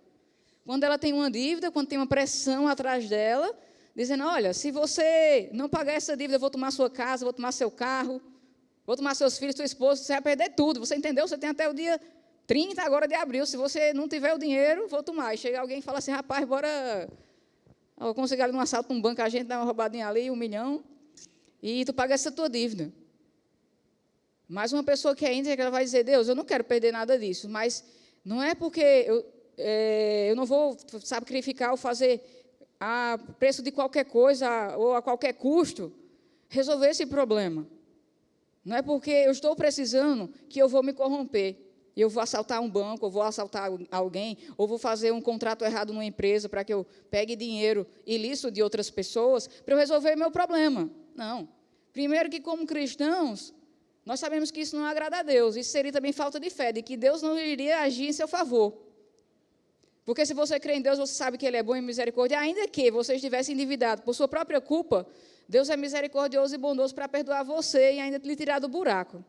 Quando ela tem uma dívida, quando tem uma pressão atrás dela, dizendo, olha, se você não pagar essa dívida, eu vou tomar sua casa, vou tomar seu carro, vou tomar seus filhos, sua esposa, você vai perder tudo. Você entendeu? Você tem até o dia 30 agora de abril. Se você não tiver o dinheiro, vou tomar. E chega alguém e fala assim, rapaz, bora... Eu consegui ali num assalto num banco, a gente dá uma roubadinha ali, 1 milhão, e tu paga essa tua dívida. Mas uma pessoa que é íntegra, ela vai dizer, Deus, eu não quero perder nada disso, mas não é porque eu não vou sacrificar ou fazer a preço de qualquer coisa ou a qualquer custo resolver esse problema. Não é porque eu estou precisando que eu vou me corromper. Eu vou assaltar um banco, ou vou assaltar alguém, ou vou fazer um contrato errado numa empresa para que eu pegue dinheiro ilícito de outras pessoas para eu resolver meu problema. Não. Primeiro que, como cristãos, nós sabemos que isso não agrada a Deus. Isso seria também falta de fé, de que Deus não iria agir em seu favor. Porque se você crê em Deus, você sabe que Ele é bom e misericórdia, ainda que você estivesse endividado por sua própria culpa, Deus é misericordioso e bondoso para perdoar você e ainda lhe tirar do buraco.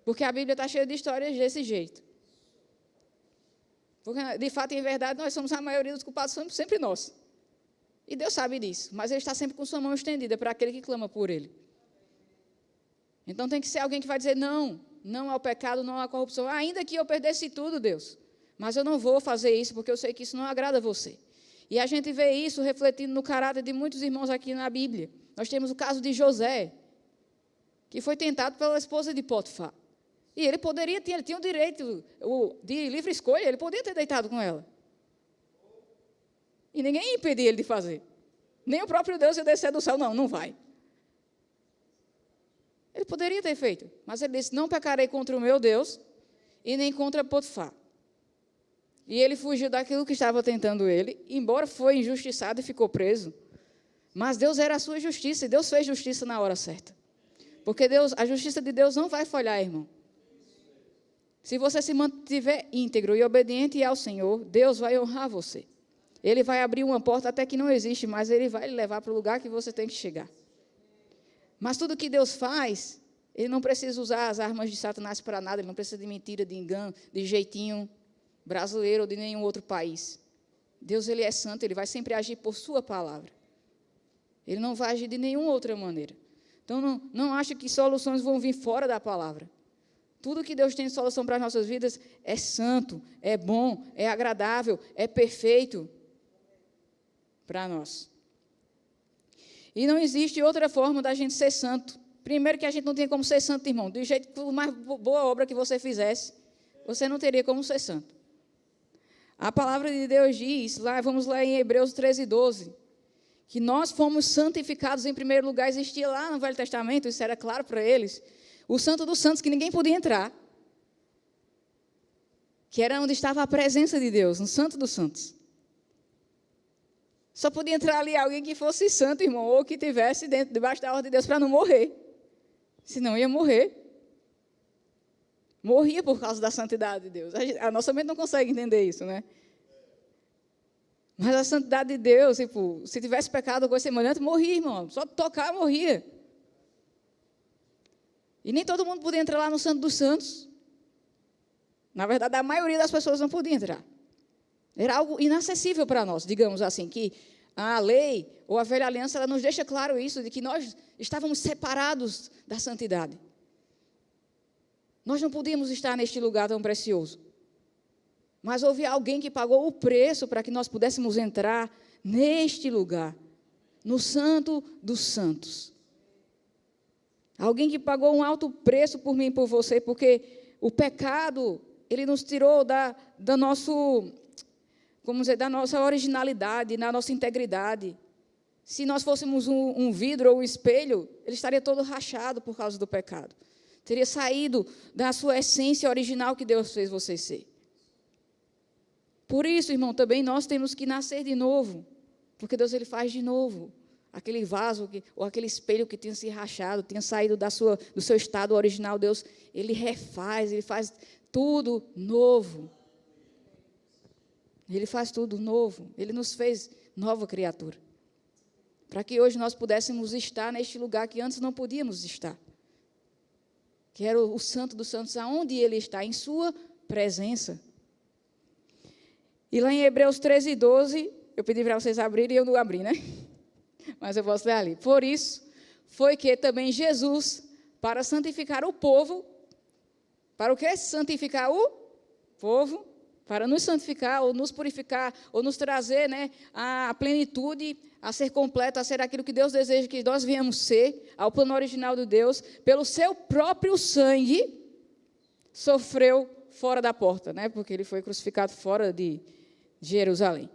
Porque a Bíblia está cheia de histórias desse jeito. Porque, de fato, em verdade, nós somos a maioria dos culpados, somos sempre nós. E Deus sabe disso, mas Ele está sempre com sua mão estendida para aquele que clama por Ele. Então tem que ser alguém que vai dizer não, não ao pecado, não à corrupção. Ainda que eu perdesse tudo, Deus, mas eu não vou fazer isso porque eu sei que isso não agrada a você. E a gente vê isso refletindo no caráter de muitos irmãos aqui na Bíblia. Nós temos o caso de José, que foi tentado pela esposa de Potifar. E ele tinha o direito de livre escolha, ele podia ter deitado com ela. E ninguém impedia ele de fazer. Nem o próprio Deus ia descer do céu, não vai. Ele poderia ter feito, mas ele disse, não pecarei contra o meu Deus e nem contra Potifar. E ele fugiu daquilo que estava tentando ele, embora foi injustiçado e ficou preso. Mas Deus era a sua justiça, e Deus fez justiça na hora certa. Porque a justiça de Deus não vai falhar, irmão. Se você se mantiver íntegro e obediente ao Senhor, Deus vai honrar você. Ele vai abrir uma porta até que não existe, mas Ele vai lhe levar para o lugar que você tem que chegar. Mas tudo que Deus faz, Ele não precisa usar as armas de Satanás para nada, Ele não precisa de mentira, de engano, de jeitinho brasileiro ou de nenhum outro país. Deus, Ele é santo, Ele vai sempre agir por sua palavra. Ele não vai agir de nenhuma outra maneira. Então, não ache que soluções vão vir fora da palavra. Tudo que Deus tem de solução para as nossas vidas é santo, é bom, é agradável, é perfeito para nós. E não existe outra forma da gente ser santo. Primeiro que a gente não tem como ser santo, irmão. Do jeito que, por mais boa obra que você fizesse, você não teria como ser santo. A palavra de Deus diz, vamos lá em Hebreus 13:12, que nós fomos santificados em primeiro lugar. Existia lá no Velho Testamento, isso era claro para eles, o Santo dos Santos, que ninguém podia entrar, que era onde estava a presença de Deus, no Santo dos Santos. Só podia entrar ali alguém que fosse santo, irmão, ou que estivesse debaixo da ordem de Deus para não morrer. Senão ia morrer. Morria por causa da santidade de Deus. A nossa mente não consegue entender isso, né? Mas a santidade de Deus, tipo, se tivesse pecado ou coisa semelhante, morria, irmão. Só tocar, morria. E nem todo mundo podia entrar lá no Santo dos Santos. Na verdade, a maioria das pessoas não podia entrar. Era algo inacessível para nós, digamos assim, que a lei ou a velha aliança ela nos deixa claro isso, de que nós estávamos separados da santidade. Nós não podíamos estar neste lugar tão precioso. Mas houve alguém que pagou o preço para que nós pudéssemos entrar neste lugar, no Santo dos Santos. Alguém que pagou um alto preço por mim e por você, porque o pecado, ele nos tirou da nossa originalidade, da nossa integridade. Se nós fôssemos um vidro ou um espelho, ele estaria todo rachado por causa do pecado. Teria saído da sua essência original que Deus fez você ser. Por isso, irmão, também nós temos que nascer de novo, porque Deus ele faz de novo. Aquele vaso ou aquele espelho que tinha se rachado, tinha saído do seu estado original, Deus, Ele refaz, Ele faz tudo novo. Ele faz tudo novo. Ele nos fez nova criatura. Para que hoje nós pudéssemos estar neste lugar que antes não podíamos estar. Que era o Santo dos Santos, aonde Ele está, em sua presença. E lá em Hebreus 13:12, eu pedi para vocês abrirem e eu não abri, né? Mas eu posso ler ali. Por isso, foi que também Jesus, para santificar o povo, para o que? Santificar o povo, para nos santificar, ou nos purificar, ou nos trazer, né, a plenitude, a ser completo, a ser aquilo que Deus deseja que nós viemos ser, ao plano original de Deus, pelo seu próprio sangue, sofreu fora da porta, né, porque ele foi crucificado fora de Jerusalém.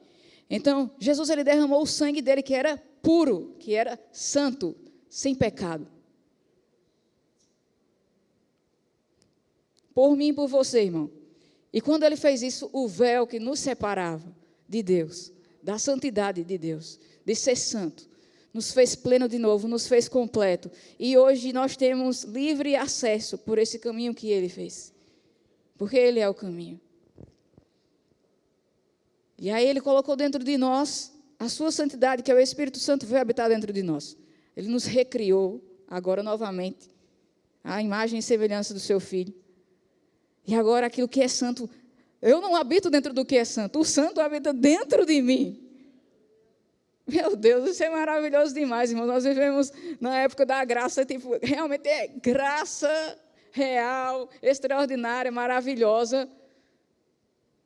Então, Jesus ele derramou o sangue dele, que era puro, que era santo, sem pecado. Por mim e por você, irmão. E quando ele fez isso, o véu que nos separava de Deus, da santidade de Deus, de ser santo, nos fez pleno de novo, nos fez completo. E hoje nós temos livre acesso por esse caminho que ele fez. Porque ele é o caminho. E aí ele colocou dentro de nós a sua santidade, que é o Espírito Santo, veio habitar dentro de nós. Ele nos recriou, agora novamente, a imagem e semelhança do seu Filho. E agora aquilo que é santo, eu não habito dentro do que é santo, o santo habita dentro de mim. Meu Deus, isso é maravilhoso demais, irmão. Nós vivemos na época da graça, tipo, realmente é graça real, extraordinária, maravilhosa.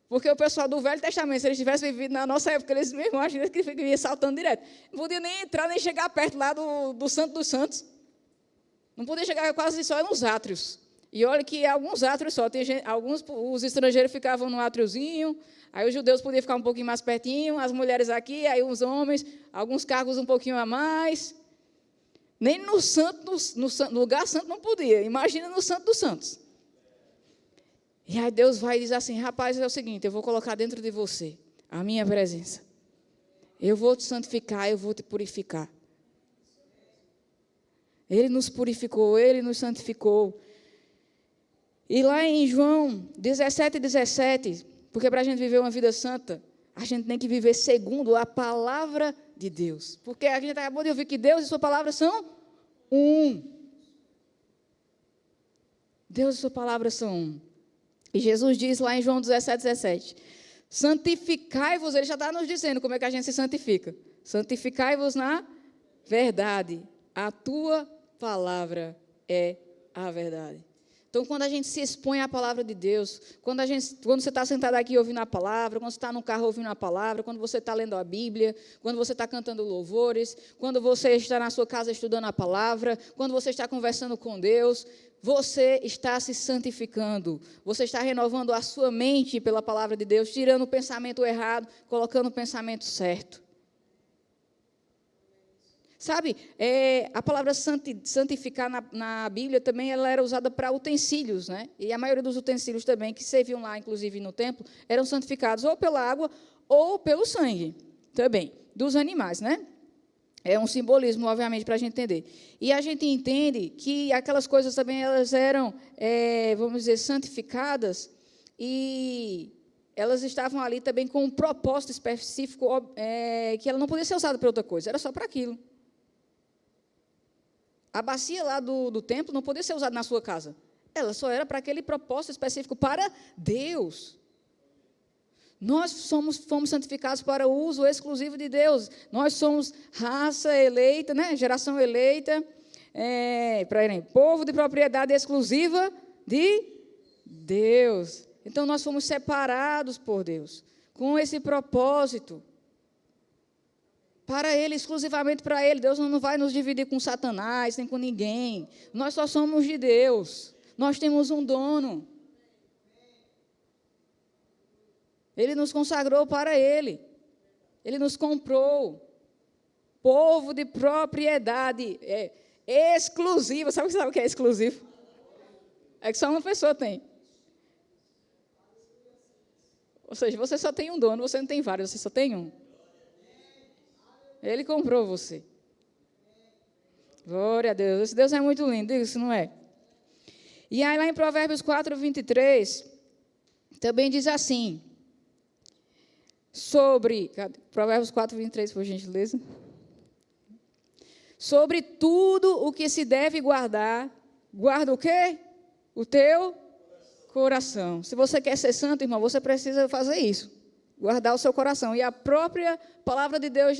Porque o pessoal do Velho Testamento, se eles tivessem vivido na nossa época, eles mesmos imaginam que ia saltando direto. Não podia nem entrar, nem chegar perto lá do Santo dos Santos. Não podia chegar quase só nos átrios. E olha que alguns átrios só. Tem gente, os estrangeiros ficavam no átriozinho, aí os judeus podiam ficar um pouquinho mais pertinho, as mulheres aqui, aí os homens, alguns cargos um pouquinho a mais. Nem no lugar santo não podia. Imagina no Santo dos Santos. E aí Deus vai e diz assim, rapaz, é o seguinte, eu vou colocar dentro de você a minha presença. Eu vou te santificar, eu vou te purificar. Ele nos purificou, Ele nos santificou. E lá em João 17:17, porque para a gente viver uma vida santa, a gente tem que viver segundo a palavra de Deus. Porque a gente acabou de ouvir que Deus e sua palavra são um. Deus e sua palavra são um. E Jesus diz lá em João 17:17, santificai-vos, ele já está nos dizendo como é que a gente se santifica. Santificai-vos na verdade. A tua palavra é a verdade. Então, quando a gente se expõe à palavra de Deus, quando você está sentado aqui ouvindo a palavra, quando você está no carro ouvindo a palavra, quando você está lendo a Bíblia, quando você está cantando louvores, quando você está na sua casa estudando a palavra, quando você está conversando com Deus, você está se santificando, você está renovando a sua mente pela palavra de Deus, tirando o pensamento errado, colocando o pensamento certo. Sabe, a palavra santificar na Bíblia também ela era usada para utensílios, né? E a maioria dos utensílios também, que serviam lá, inclusive no templo, eram santificados ou pela água ou pelo sangue, também, dos animais, né? É um simbolismo, obviamente, para a gente entender. E a gente entende que aquelas coisas também elas eram, vamos dizer, santificadas e elas estavam ali também com um propósito específico que ela não podia ser usada para outra coisa, era só para aquilo. A bacia lá do templo não podia ser usada na sua casa. Ela só era para aquele propósito específico para Deus. Nós fomos santificados para o uso exclusivo de Deus. Nós somos raça eleita, né? Geração eleita, povo de propriedade exclusiva de Deus. Então, nós fomos separados por Deus, com esse propósito. Para Ele, exclusivamente para Ele. Deus não vai nos dividir com Satanás, nem com ninguém. Nós só somos de Deus. Nós temos um dono. Ele nos consagrou para Ele. Ele nos comprou. Povo de propriedade exclusiva. Sabe o que é exclusivo? É que só uma pessoa tem. Ou seja, você só tem um dono, você não tem vários, você só tem um. Ele comprou você. Glória a Deus. Esse Deus é muito lindo, isso não é? E aí lá em Provérbios 4:23, também diz assim, Provérbios 4:23, por gentileza. Sobre tudo o que se deve guardar, guarda o quê? O teu coração. Se você quer ser santo, irmão, você precisa fazer isso. Guardar o seu coração. E a própria palavra de Deus,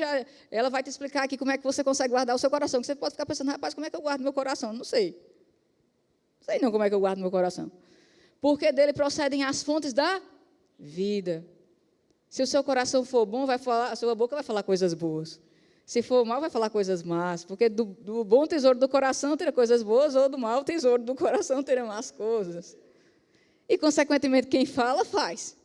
ela vai te explicar aqui como é que você consegue guardar o seu coração. Que você pode ficar pensando, rapaz, como é que eu guardo meu coração? Não sei. Não sei não como é que eu guardo meu coração. Porque dele procedem as fontes da vida. Se o seu coração for bom, a sua boca vai falar coisas boas. Se for mal, vai falar coisas más. Porque do bom tesouro do coração terá coisas boas, ou do mau tesouro do coração terá más coisas. E, consequentemente, quem fala, faz.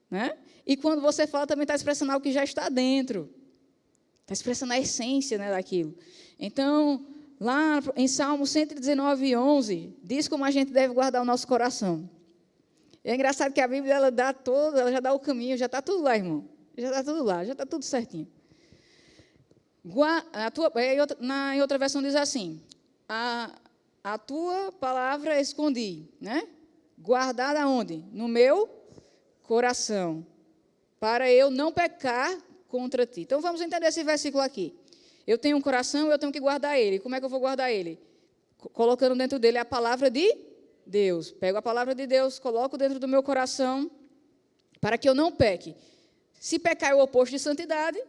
Né? E quando você fala, também está expressando algo que já está dentro. Está expressando a essência, né, daquilo. Então, lá em Salmo 119:11, diz como a gente deve guardar o nosso coração. É engraçado que a Bíblia ela já dá o caminho, já está tudo lá, irmão. Já está tudo lá, já está tudo certinho. Em outra versão diz assim, a tua palavra escondi, né? Guardada onde? No meu coração, para eu não pecar contra ti. Então, vamos entender esse versículo aqui. Eu tenho um coração, eu tenho que guardar ele. Como é que eu vou guardar ele? Colocando dentro dele a palavra de Deus. Pego a palavra de Deus, coloco dentro do meu coração, para que eu não peque. Se pecar é o oposto de santidade,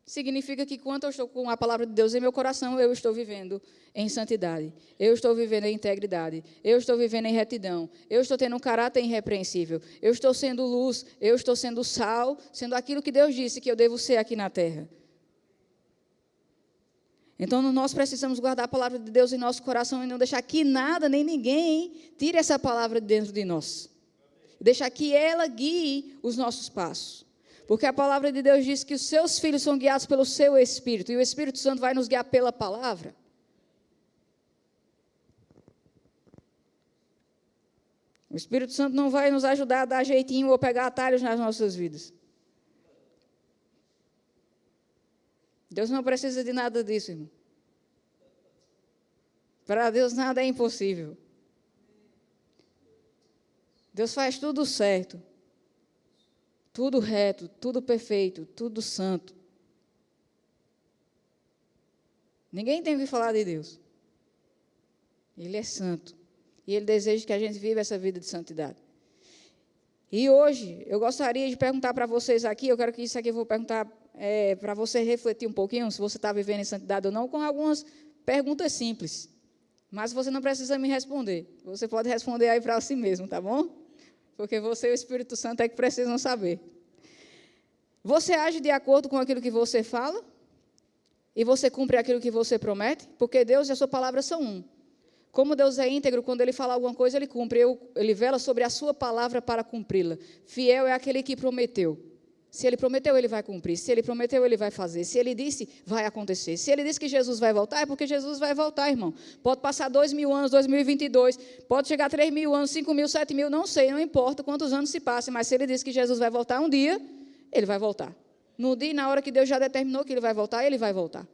significa que quando eu estou com a palavra de Deus em meu coração, eu estou vivendo em santidade, eu estou vivendo em integridade, eu estou vivendo em retidão, eu estou tendo um caráter irrepreensível, eu estou sendo luz, eu estou sendo sal, sendo aquilo que Deus disse que eu devo ser aqui na terra. Então, nós precisamos guardar a palavra de Deus em nosso coração e não deixar que nada, nem ninguém, tire essa palavra de dentro de nós. Deixar que ela guie os nossos passos. Porque a palavra de Deus diz que os seus filhos são guiados pelo seu Espírito, e o Espírito Santo vai nos guiar pela palavra. O Espírito Santo não vai nos ajudar a dar jeitinho ou pegar atalhos nas nossas vidas. Deus não precisa de nada disso, irmão. Para Deus nada é impossível. Deus faz tudo certo, tudo reto, tudo perfeito, tudo santo. Ninguém tem que falar de Deus. Ele é santo. E Ele deseja que a gente viva essa vida de santidade. E hoje, eu gostaria de perguntar para vocês aqui, eu quero que isso aqui eu vou perguntar para você refletir um pouquinho, se você está vivendo em santidade ou não, com algumas perguntas simples. Mas você não precisa me responder. Você pode responder aí para si mesmo, tá bom? Porque você e o Espírito Santo é que precisam saber. Você age de acordo com aquilo que você fala? E você cumpre aquilo que você promete? Porque Deus e a sua palavra são um. Como Deus é íntegro, quando Ele fala alguma coisa, Ele cumpre. Ele vela sobre a sua palavra para cumpri-la. Fiel é aquele que prometeu. Se Ele prometeu, Ele vai cumprir. Se Ele prometeu, Ele vai fazer. Se Ele disse, vai acontecer. Se Ele disse que Jesus vai voltar, é porque Jesus vai voltar, irmão. Pode passar 2.000 anos, 2022, pode chegar 3.000 anos, 5.000, 7.000, não sei, não importa quantos anos se passem, mas se Ele disse que Jesus vai voltar um dia, Ele vai voltar. No dia e na hora que Deus já determinou que Ele vai voltar, Ele vai voltar.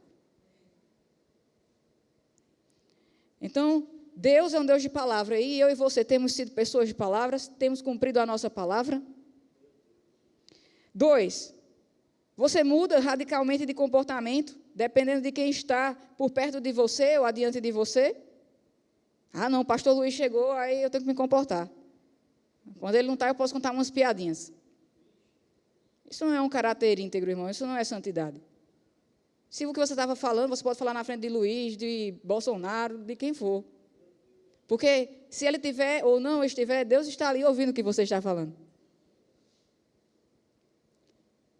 Então, Deus é um Deus de palavra, e eu e você temos sido pessoas de palavras, temos cumprido a nossa palavra. 2, você muda radicalmente de comportamento, dependendo de quem está por perto de você ou adiante de você. Ah, não, o pastor Luiz chegou, aí eu tenho que me comportar. Quando ele não está, eu posso contar umas piadinhas. Isso não é um caráter íntegro, irmão, isso não é santidade. Se o que você estava falando, você pode falar na frente de Luiz, de Bolsonaro, de quem for. Porque se ele tiver ou não estiver, Deus está ali ouvindo o que você está falando.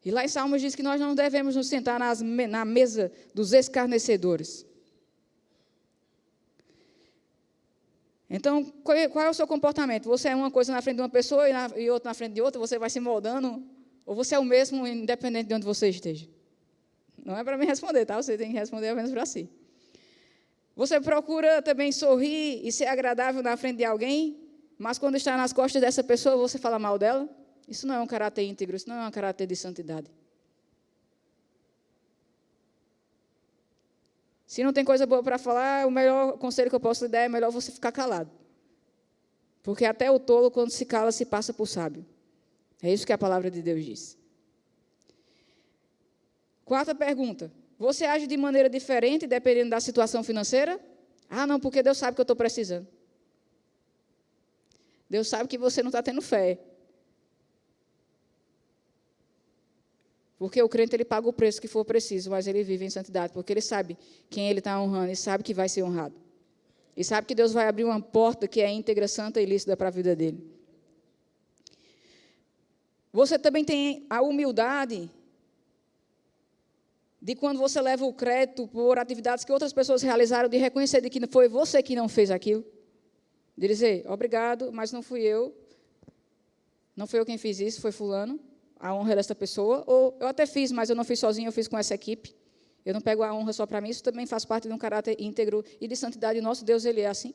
E lá em Salmos diz que nós não devemos nos sentar na mesa dos escarnecedores. Então, qual é o seu comportamento? Você é uma coisa na frente de uma pessoa e outra na frente de outra, você vai se moldando, ou você é o mesmo independente de onde você esteja? Não é para me responder, tá? Você tem que responder apenas para si. Você procura também sorrir e ser agradável na frente de alguém, mas quando está nas costas dessa pessoa, você fala mal dela? Isso não é um caráter íntegro, isso não é um caráter de santidade. Se não tem coisa boa para falar, o melhor conselho que eu posso lhe dar é melhor você ficar calado. Porque até o tolo, quando se cala, se passa por sábio. É isso que a palavra de Deus diz. 4ª pergunta. Você age de maneira diferente dependendo da situação financeira? Ah, não, porque Deus sabe que eu estou precisando. Deus sabe que você não está tendo fé. Porque o crente, ele paga o preço que for preciso, mas ele vive em santidade, porque ele sabe quem ele está honrando e sabe que vai ser honrado. E sabe que Deus vai abrir uma porta que é íntegra, santa e lícita para a vida dele. Você também tem a humildade de quando você leva o crédito por atividades que outras pessoas realizaram, de reconhecer de que foi você que não fez aquilo. De dizer, obrigado, mas não fui eu. Não fui eu quem fiz isso, foi fulano. A honra é dessa pessoa, ou eu até fiz, mas eu não fiz sozinho, eu fiz com essa equipe. Eu não pego a honra só para mim, isso também faz parte de um caráter íntegro e de santidade. O nosso Deus, ele é assim.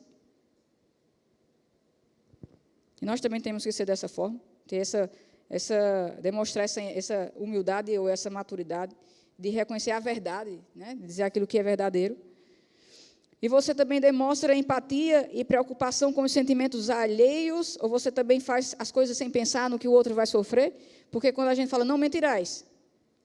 E nós também temos que ser dessa forma, ter demonstrar essa humildade ou essa maturidade de reconhecer a verdade, né? De dizer aquilo que é verdadeiro. E você também demonstra empatia e preocupação com os sentimentos alheios, ou você também faz as coisas sem pensar no que o outro vai sofrer? Porque quando a gente fala, não mentirás,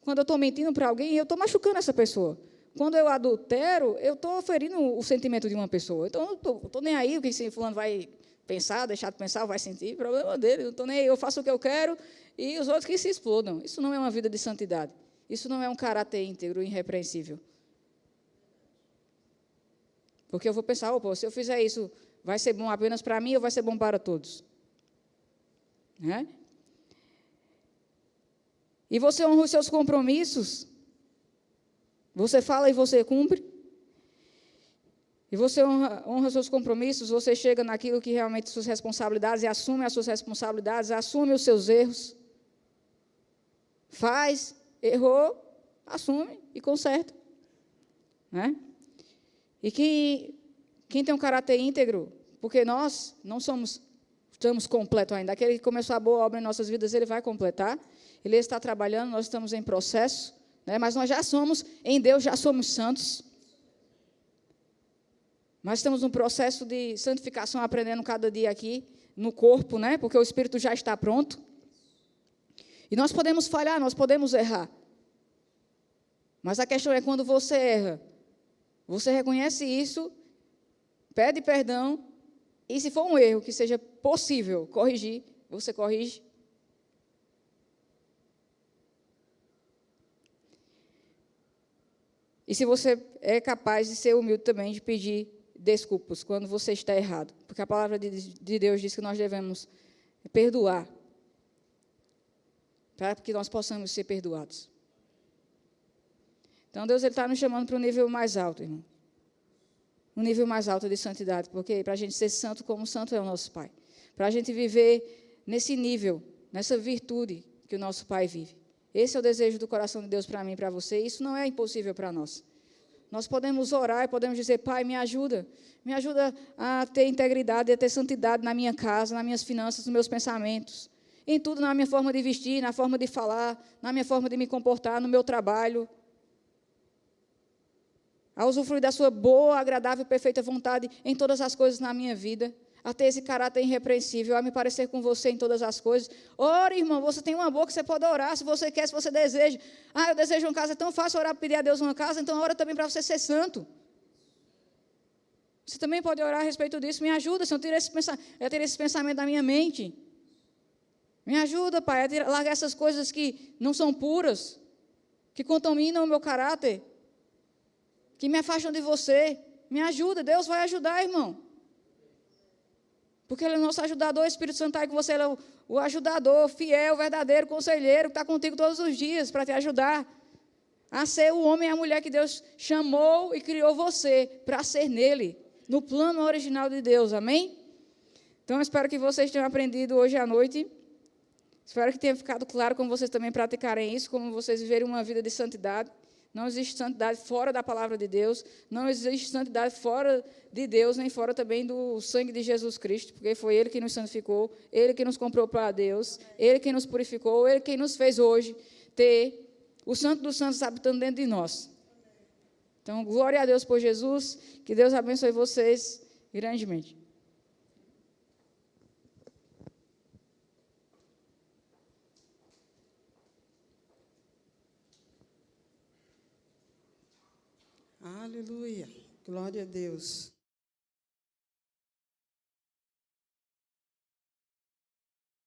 quando eu estou mentindo para alguém, eu estou machucando essa pessoa. Quando eu adultero, eu estou ferindo o sentimento de uma pessoa. Então, eu estou nem aí o que esse fulano vai pensar, deixar de pensar, vai sentir, problema dele, não estou nem aí, eu faço o que eu quero e os outros que se explodam. Isso não é uma vida de santidade. Isso não é um caráter íntegro, irrepreensível. Porque eu vou pensar, opa, se eu fizer isso, vai ser bom apenas para mim ou vai ser bom para todos? Né? E você honra os seus compromissos? Você fala e você cumpre? E você honra os seus compromissos? Você chega naquilo que realmente suas responsabilidades e assume as suas responsabilidades, assume os seus erros? Faz, errou, assume e conserta. Né? E quem tem um caráter íntegro, porque nós não estamos completos ainda. Aquele que começou a boa obra em nossas vidas, ele vai completar. Ele está trabalhando, nós estamos em processo, né? Mas nós já somos, em Deus, já somos santos. Mas estamos num processo de santificação, aprendendo cada dia aqui, no corpo, né? Porque o Espírito já está pronto. E nós podemos falhar, nós podemos errar. Mas a questão é quando você erra, você reconhece isso, pede perdão, e se for um erro que seja possível corrigir, você corrige. E se você é capaz de ser humilde também, de pedir desculpas quando você está errado. Porque a palavra de Deus diz que nós devemos perdoar, para que nós possamos ser perdoados. Então, Deus está nos chamando para um nível mais alto, irmão. Um nível mais alto de santidade, porque para a gente ser santo como santo é o nosso Pai. Para a gente viver nesse nível, nessa virtude que o nosso Pai vive. Esse é o desejo do coração de Deus para mim e para você. Isso não é impossível para nós. Nós podemos orar e podemos dizer, Pai, me ajuda a ter integridade, a ter santidade na minha casa, nas minhas finanças, nos meus pensamentos, em tudo, na minha forma de vestir, na forma de falar, na minha forma de me comportar, no meu trabalho. A usufruir da sua boa, agradável e perfeita vontade em todas as coisas na minha vida, a ter esse caráter irrepreensível, a me parecer com você em todas as coisas. Ora, irmão, você tem uma boca, você pode orar, se você quer, se você deseja. Ah, eu desejo uma casa, é tão fácil orar, pedir a Deus uma casa, então ora também para você ser santo. Você também pode orar a respeito disso, me ajuda, Senhor, eu tirar esse pensamento da minha mente. Me ajuda, Pai, a largar essas coisas que não são puras, que contaminam o meu caráter, que me afastam de você. Me ajuda, Deus vai ajudar, irmão. Porque Ele é o nosso ajudador, o Espírito Santo está aí com você, Ele é o ajudador, fiel, verdadeiro, conselheiro, que está contigo todos os dias para te ajudar a ser o homem e a mulher que Deus chamou e criou você para ser nele, no plano original de Deus, amém? Então, eu espero que vocês tenham aprendido hoje à noite, espero que tenha ficado claro como vocês também praticarem isso, como vocês viverem uma vida de santidade. Não existe santidade fora da palavra de Deus, não existe santidade fora de Deus, nem fora também do sangue de Jesus Cristo, porque foi Ele que nos santificou, Ele que nos comprou para Deus, Ele que nos purificou, Ele que nos fez hoje ter o Santo dos Santos habitando dentro de nós. Então, glória a Deus por Jesus, que Deus abençoe vocês grandemente. Aleluia, glória a Deus.